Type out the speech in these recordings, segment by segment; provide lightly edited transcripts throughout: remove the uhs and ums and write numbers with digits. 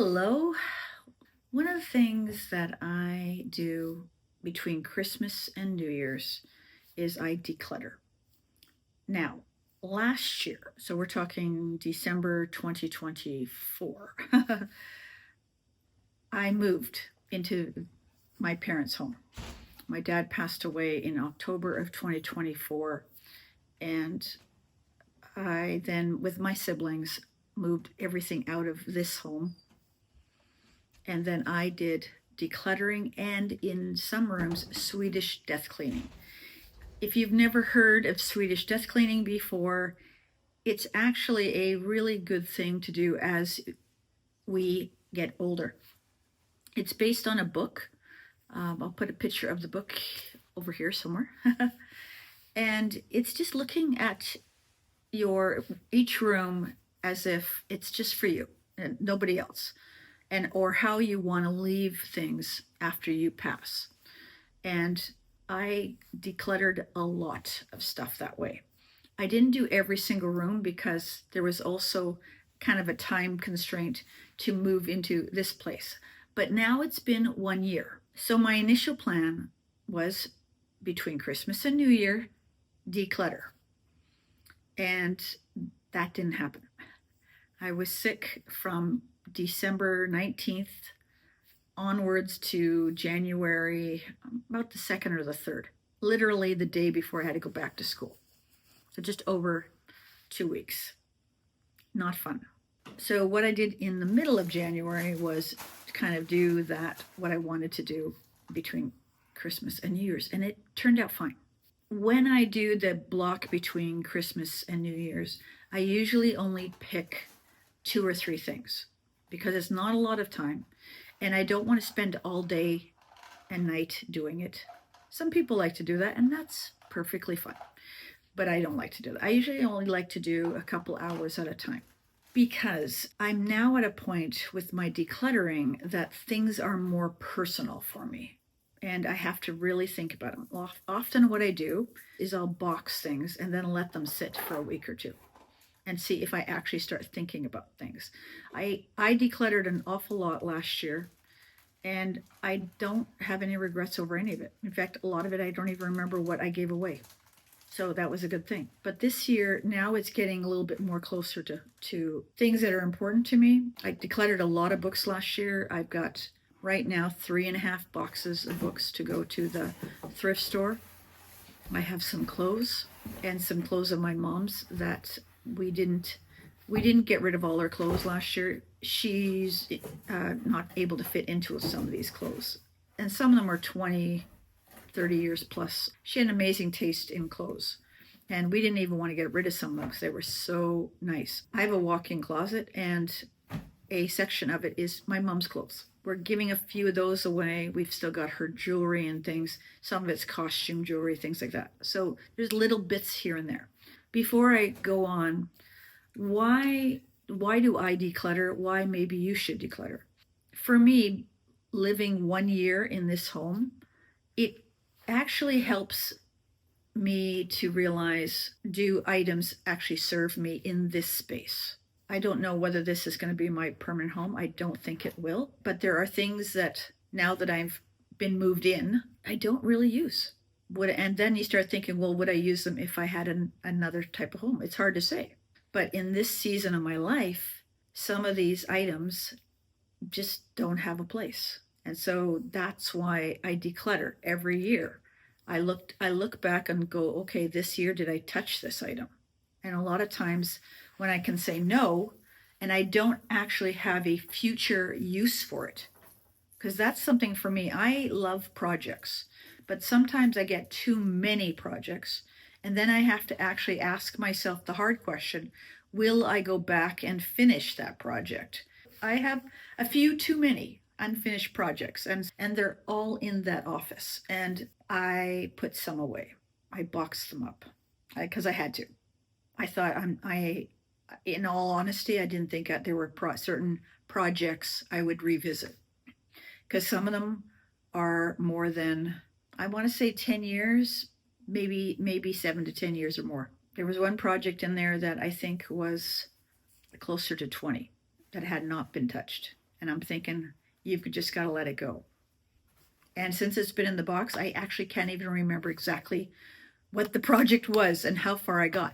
Hello. One of the things that I do between Christmas and New Year's is I declutter. Now, last year, so we're talking December 2024, I moved into my parents' home. My dad passed away in October of 2024, and I then, with my siblings, moved everything out of this home. And then I did decluttering and, in some rooms, Swedish death cleaning. If you've never heard of Swedish death cleaning before, it's actually a really good thing to do as we get older. It's based on a book. I'll put a picture of the book over here somewhere. And it's just looking at each room as if it's just for you and nobody else, and or how you want to leave things after you pass. And I decluttered a lot of stuff that way. I didn't do every single room because there was also kind of a time constraint to move into this place. But now it's been 1 year. So my initial plan was between Christmas and New Year, declutter. And that didn't happen. I was sick from December 19th onwards to January, about the 2nd or the 3rd, literally the day before I had to go back to school. So just over 2 weeks. Not fun. So what I did in the middle of January was to kind of do what I wanted to do between Christmas and New Year's, and it turned out fine. When I do the block between Christmas and New Year's, I usually only pick 2 or 3 things because it's not a lot of time and I don't want to spend all day and night doing it. Some people like to do that, and that's perfectly fine, but I don't like to do that. I usually only like to do a couple hours at a time because I'm now at a point with my decluttering that things are more personal for me. And I have to really think about them. Often what I do is I'll box things and then let them sit for a week or two and see if I actually start thinking about things. I decluttered an awful lot last year, and I don't have any regrets over any of it. In fact, a lot of it I don't even remember what I gave away. So that was a good thing. But this year, now it's getting a little bit more closer to things that are important to me. I decluttered a lot of books last year. I've got right now 3.5 boxes of books to go to the thrift store. I have some clothes and some clothes of my mom's that we didn't get rid of all her clothes last year. She's not able to fit into some of these clothes, and some of them are 20, 30 years plus. She had an amazing taste in clothes, and we didn't even want to get rid of some of them because they were so nice. I have a walk-in closet, and a section of it is my mom's clothes. We're giving a few of those away. We've still got her jewelry and things. Some of it's costume jewelry, things like that. So there's little bits here and there. Before I go on, why do I declutter? Why maybe you should declutter? For me, living 1 year in this home, it actually helps me to realize, do items actually serve me in this space? I don't know whether this is going to be my permanent home. I don't think it will. But there are things that, now that I've been moved in, I don't really use. And then you start thinking, well, would I use them if I had another type of home? It's hard to say. But in this season of my life, some of these items just don't have a place. And so that's why I declutter every year. I look back and go, okay, this year, did I touch this item? And a lot of times when I can say no, and I don't actually have a future use for it, because that's something for me. I love projects, but sometimes I get too many projects, and then I have to actually ask myself the hard question, will I go back and finish that project? I have a few too many unfinished projects, and they're all in that office, and I put some away. I boxed them up because I had to. I thought in all honesty, I didn't think there were certain projects I would revisit, because some of them are more than, I want to say 10 years, maybe 7 to 10 years or more. There was one project in there that I think was closer to 20 that had not been touched. And I'm thinking, you've just got to let it go. And since it's been in the box, I actually can't even remember exactly what the project was and how far I got,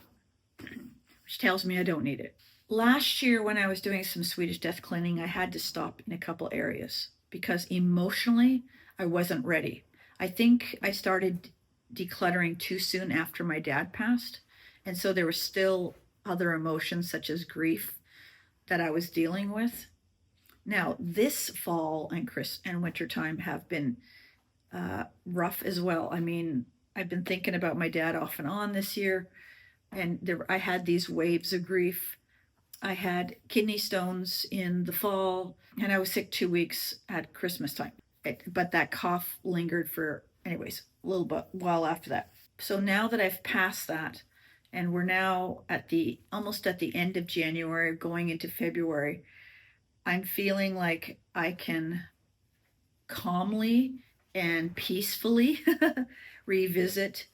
which tells me I don't need it. Last year, when I was doing some Swedish death cleaning, I had to stop in a couple areas because emotionally, I wasn't ready. I think I started decluttering too soon after my dad passed. And so there were still other emotions such as grief that I was dealing with. Now, this fall and winter time have been rough as well. I mean, I've been thinking about my dad off and on this year, and I had these waves of grief. I had kidney stones in the fall, and I was sick 2 weeks at Christmas time. But that cough lingered for, anyways, a little bit while after that. So now that I've passed that, and we're now almost at the end of January, going into February, I'm feeling like I can calmly and peacefully revisit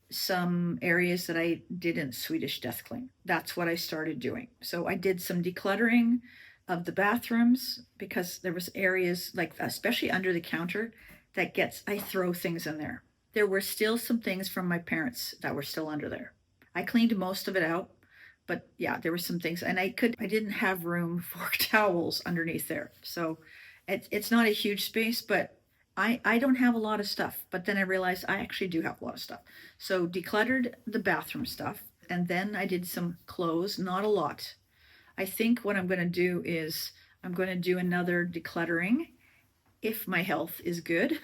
some areas that I didn't Swedish death clean. That's what I started doing. So I did some decluttering of the bathrooms because there was areas like, especially under the counter, I throw things in there. There were still some things from my parents that were still under there. I cleaned most of it out, but yeah, there were some things, and I didn't have room for towels underneath there. So it's not a huge space, but I don't have a lot of stuff. But then I realized I actually do have a lot of stuff. So decluttered the bathroom stuff, and then I did some clothes, not a lot. I think what I'm going to do is I'm going to do another decluttering if my health is good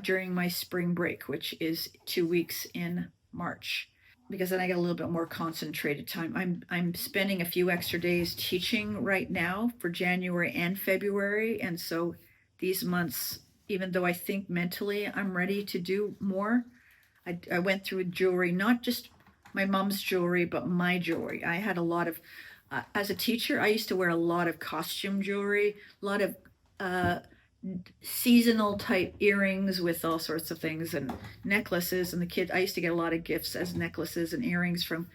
during my spring break, which is 2 weeks in March, because then I get a little bit more concentrated time. I'm spending a few extra days teaching right now for January and February, and so these months, even though I think mentally I'm ready to do more, I went through jewelry, not just my mom's jewelry, but my jewelry. I had a lot of, as a teacher, I used to wear a lot of costume jewelry, a lot of seasonal type earrings with all sorts of things and necklaces. And I used to get a lot of gifts as necklaces and earrings from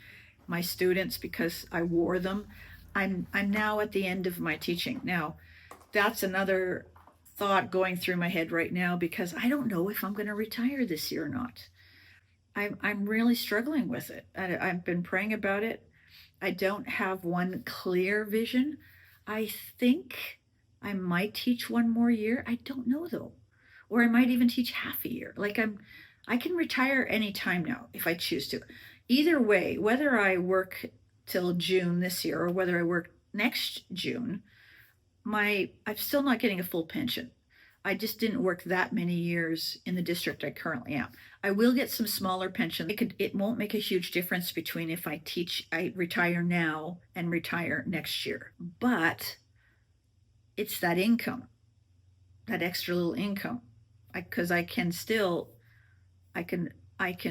my students because I wore them. I'm now at the end of my teaching. Now, that's another thought going through my head right now because I don't know if I'm going to retire this year or not. I'm really struggling with it. I've been praying about it. I don't have one clear vision. I think I might teach one more year. I don't know though. Or I might even teach half a year. I can retire anytime now if I choose to. Either way, whether I work till June this year or whether I work next June, I'm still not getting a full pension. I just didn't work that many years in the district I currently am. I will get some smaller pension. It won't make a huge difference between if I retire now and retire next year. But it's that income, that extra little income, because I can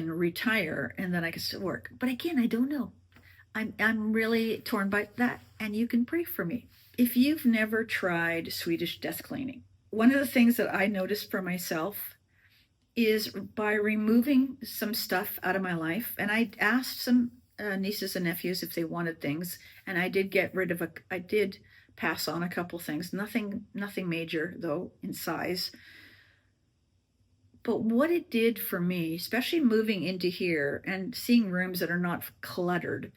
retire and then I can still work. But again, I don't know. I'm really torn by that, and you can pray for me. If you've never tried Swedish death cleaning, one of the things that I noticed for myself is by removing some stuff out of my life, and I asked some nieces and nephews if they wanted things, and I did pass on a couple things, nothing major though in size. But what it did for me, especially moving into here and seeing rooms that are not cluttered,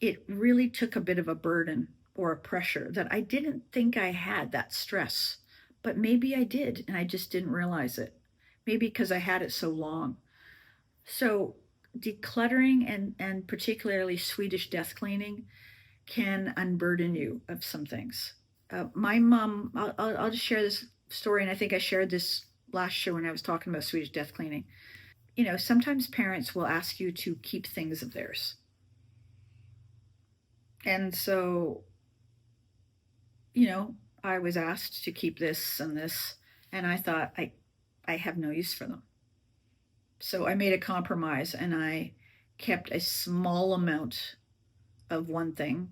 it really took a bit of a burden or a pressure that I didn't think I had, that stress. But maybe I did, and I just didn't realize it. Maybe because I had it so long. So decluttering and particularly Swedish death cleaning can unburden you of some things. My mom, I'll just share this story, and I think I shared this last show when I was talking about Swedish death cleaning. Sometimes parents will ask you to keep things of theirs. And so, I was asked to keep this and this, and I thought I have no use for them. So I made a compromise and I kept a small amount of one thing,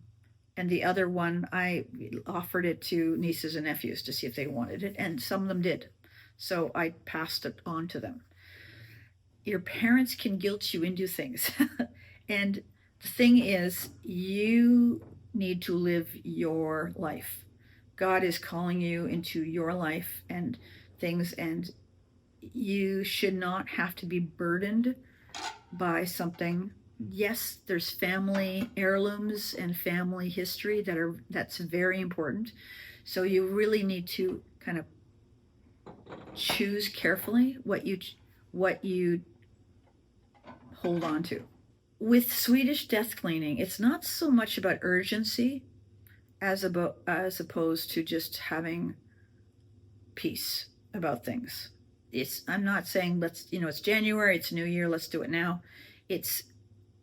and the other one I offered it to nieces and nephews to see if they wanted it, and some of them did. So I passed it on to them. Your parents can guilt you into things. And the thing is, you need to live your life. God is calling you into your life and things, and you should not have to be burdened by something. Yes, there's family heirlooms and family history that's very important. So you really need to kind of choose carefully what you hold on to. With Swedish death cleaning, it's not so much about urgency as opposed to just having peace about things. I'm not saying it's January, it's New Year, let's do it now. It's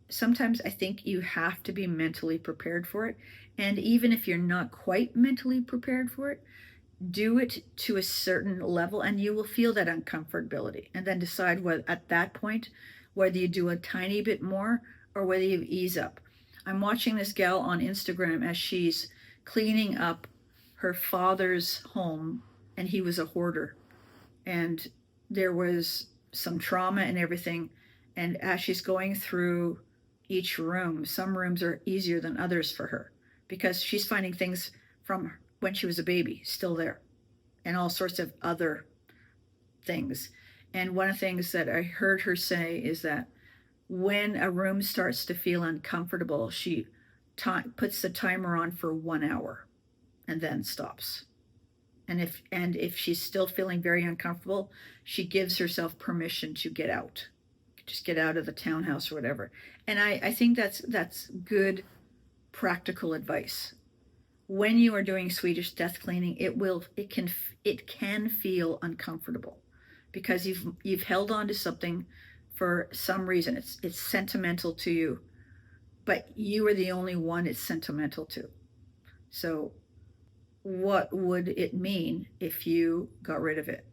sometimes I think you have to be mentally prepared for it. And even if you're not quite mentally prepared for it, do it to a certain level and you will feel that uncomfortability, and then decide at that point whether you do a tiny bit more or whether you ease up. I'm watching this gal on Instagram as she's cleaning up her father's home, and he was a hoarder, and there was some trauma and everything. And as she's going through each room, some rooms are easier than others for her because she's finding things from when she was a baby still there, and all sorts of other things. And one of the things that I heard her say is that when a room starts to feel uncomfortable, she puts the timer on for 1 hour and then stops. And if she's still feeling very uncomfortable, she gives herself permission to get out, just get out of the townhouse or whatever. And I think that's good practical advice. When you are doing Swedish death cleaning, it can feel uncomfortable because you've held on to something for some reason. It's sentimental to you, but you are the only one it's sentimental to. So what would it mean if you got rid of it?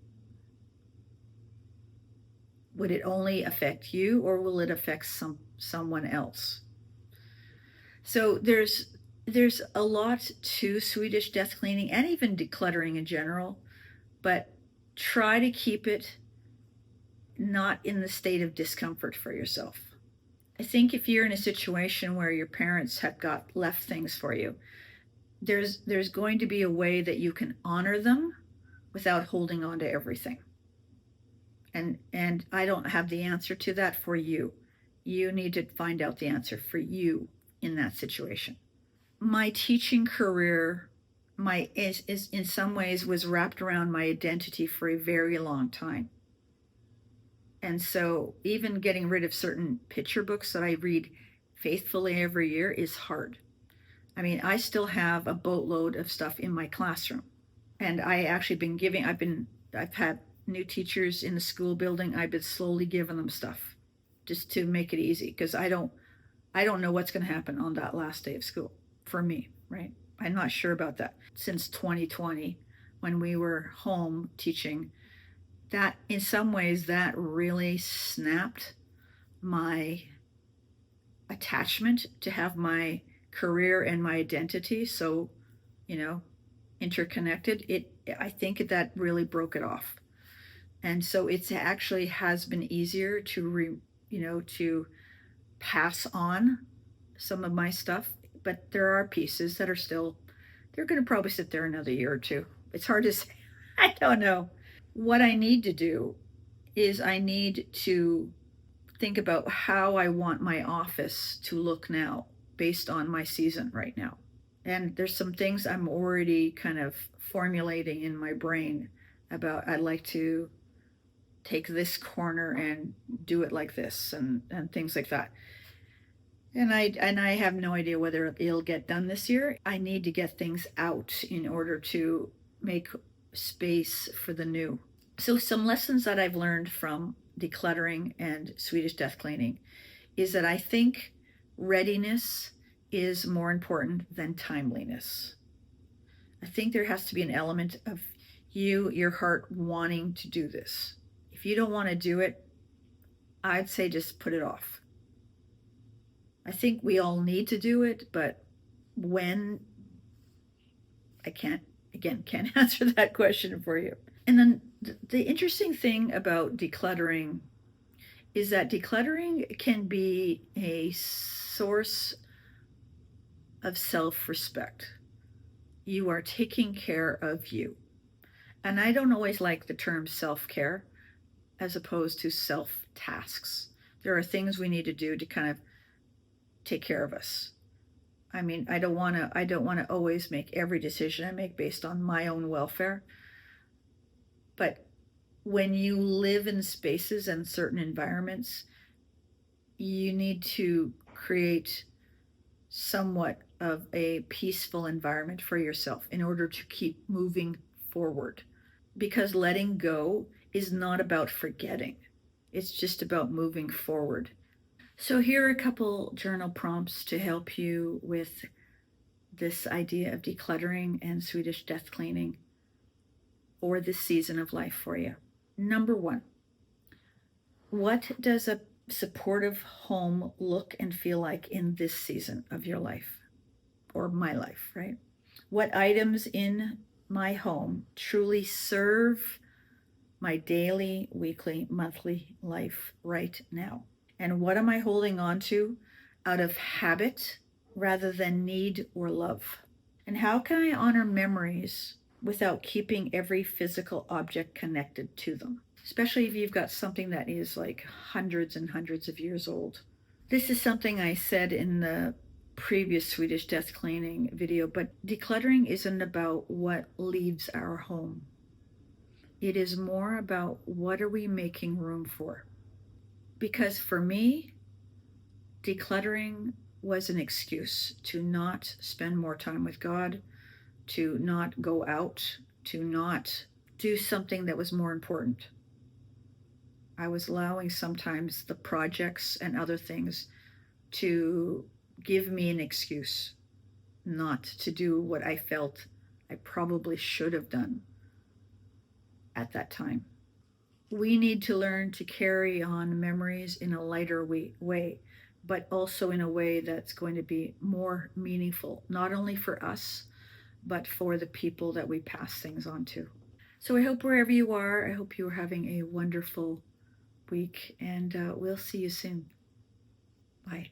Would it only affect you, or will it affect someone else? So there's a lot to Swedish death cleaning and even decluttering in general, but try to keep it not in the state of discomfort for yourself. I think if you're in a situation where your parents have left things for you, there's going to be a way that you can honor them without holding on to everything. And I don't have the answer to that for you. You need to find out the answer for you in that situation. My teaching career is in some ways was wrapped around my identity for a very long time. And so even getting rid of certain picture books that I read faithfully every year is hard. I mean, I still have a boatload of stuff in my classroom. And I've had new teachers in the school building. I've been slowly giving them stuff just to make it easy, because I don't know what's going to happen on that last day of school for me, right? I'm not sure about that. Since 2020, when we were home teaching, that in some ways that really snapped my attachment to have my career and my identity so interconnected. I think that really broke it off. And so it's actually has been easier to to pass on some of my stuff, but there are pieces that are still, they're going to probably sit there another year or two. It's hard to say. I don't know. What I need to do is I need to think about how I want my office to look now based on my season right now. And there's some things I'm already kind of formulating in my brain about, I'd like to take this corner and do it like this, and things like that. And I have no idea whether it'll get done this year. I need to get things out in order to make space for the new. So some lessons that I've learned from decluttering and Swedish death cleaning is that I think readiness is more important than timeliness. I think there has to be an element of your heart wanting to do this. If you don't want to do it, I'd say just put it off. I think we all need to do it, but when, I can't answer that question for you. And then the interesting thing about decluttering is that decluttering can be a source of self-respect. you are taking care of you. And I don't always like the term self-care as opposed to self-tasks. There are things we need to do to kind of take care of us. I mean, I don't want to always make every decision I make based on my own welfare. But when you live in spaces and certain environments, you need to create somewhat of a peaceful environment for yourself in order to keep moving forward. Because letting go is not about forgetting, it's just about moving forward. So, here are a couple journal prompts to help you with this idea of decluttering and Swedish death cleaning or this season of life for you. Number one, what does a supportive home look and feel like in this season of your life or my life, right? What items in my home truly serve my daily, weekly, monthly life right now? And what am I holding on to out of habit rather than need or love? And how can I honor memories without keeping every physical object connected to them? Especially if you've got something that is like hundreds and hundreds of years old. This is something I said in the previous Swedish death cleaning video, but decluttering isn't about what leaves our home. It is more about what are we making room for. Because for me, decluttering was an excuse to not spend more time with God, to not go out, to not do something that was more important. I was allowing sometimes the projects and other things to give me an excuse not to do what I felt I probably should have done at that time. We need to learn to carry on memories in a lighter way, but also in a way that's going to be more meaningful, not only for us, but for the people that we pass things on to. So I hope wherever you are, I hope you are having a wonderful week, and we'll see you soon. Bye.